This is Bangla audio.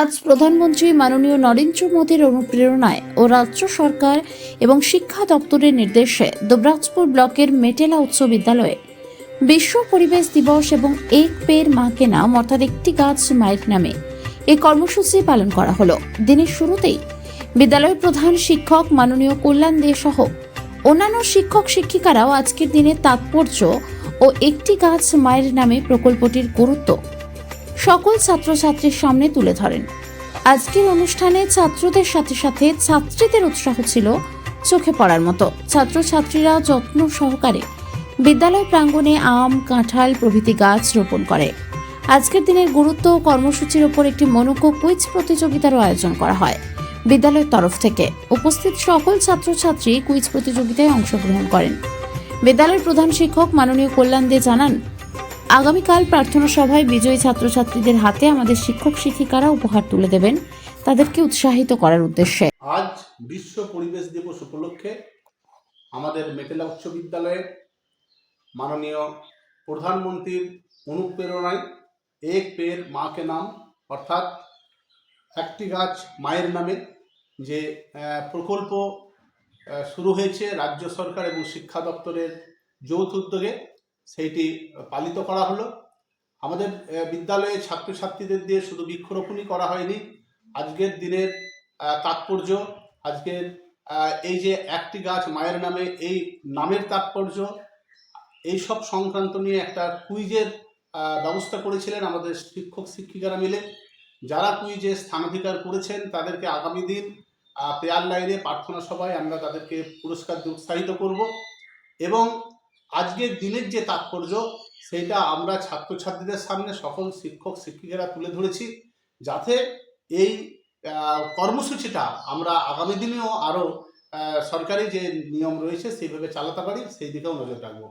আজ প্রধানমন্ত্রী মাননীয় নরেন্দ্র মোদীর অনুপ্রেরণায় ও রাজ্য সরকার এবং শিক্ষা দপ্তরের নির্দেশে দুবরাজপুর ব্লকের মেটেলা উচ্চ বিদ্যালয়ে বিশ্ব পরিবেশ দিবস এবং এক পেড় মা কে নাম অর্থাৎ একটি গাছ মায়ের নামে এই কর্মসূচি পালন করা হলো। দিনের শুরুতেই বিদ্যালয়ের প্রধান শিক্ষক মাননীয় কল্যাণ দে সহ অন্যান্য শিক্ষক শিক্ষিকারাও আজকের দিনের তাৎপর্য ও একটি গাছ মায়ের নামে প্রকল্পটির গুরুত্ব সকল ছাত্রছাত্রীর সামনে তুলে ধরেন। আজকের অনুষ্ঠানে ছাত্রদের সাথে সাথে ছাত্রীদের উৎসাহ ছিল চোখে পড়ার মতো। ছাত্রছাত্রীরা যত্ন সহকারে বিদ্যালয় প্রাঙ্গণে আম, কাঁঠাল প্রভৃতি গাছ রোপণ করে। আজকের দিনের গুরুত্ব ও কর্মসূচির উপর একটি মনোজ্ঞ কুইজ প্রতিযোগিতারও আয়োজন করা হয় বিদ্যালয়ের তরফ থেকে। উপস্থিত সকল ছাত্রছাত্রী কুইজ প্রতিযোগিতায় অংশগ্রহণ করেন। বিদ্যালয়ের প্রধান শিক্ষক মাননীয় কল্যাণ দে জানান, আগামীকাল প্রার্থনা সভায় বিজয়ী ছাত্রছাত্রীদের হাতে আমাদের শিক্ষক শিক্ষিকারা উপহার তুলে দেবেন তাদেরকে উৎসাহিত করার উদ্দেশ্যে। আজ বিশ্ব পরিবেশ দিবস উপলক্ষে আমাদের মেটেলা উচ্চ বিদ্যালয়ে মাননীয় প্রধানমন্ত্রীর অনুপ্রেরণায় এক পেড় মা কে নাম অর্থাৎ একটি গাছ মায়ের নামে যে প্রকল্প শুরু হয়েছে রাজ্য সরকার এবং শিক্ষা দপ্তরের যৌথ উদ্যোগে, সেইটি পালিত করা হলো। আমাদের বিদ্যালয়ে ছাত্রছাত্রীদের দিয়ে শুধু বৃক্ষরোপণই করা হয়নি, আজকের দিনের তাৎপর্য, আজকের এই যে একটি গাছ মায়ের নামে এই নামের তাৎপর্য, এই সব সংক্রান্ত নিয়ে একটা কুইজের ব্যবস্থা করেছিলেন আমাদের শিক্ষক শিক্ষিকারা মিলে। যারা কুইজে স্থানাধিকার করেছেন তাদেরকে আগামী দিন প্রেয়ার লাইনে প্রার্থনা সভায় আমরা তাদেরকে পুরস্কার দিয়ে উৎসাহিত করব এবং আজকের দিনের যে তাৎপর্য সেইটা আমরা ছাত্রছাত্রীদের সামনে সকল শিক্ষক শিক্ষিকারা তুলে ধরেছি, যাতে এই কর্মসূচিটা আমরা আগামী দিনেও আরও সরকারি যে নিয়ম রয়েছে সেইভাবে চালাতে পারি, সেই দিকেও নজর রাখবো।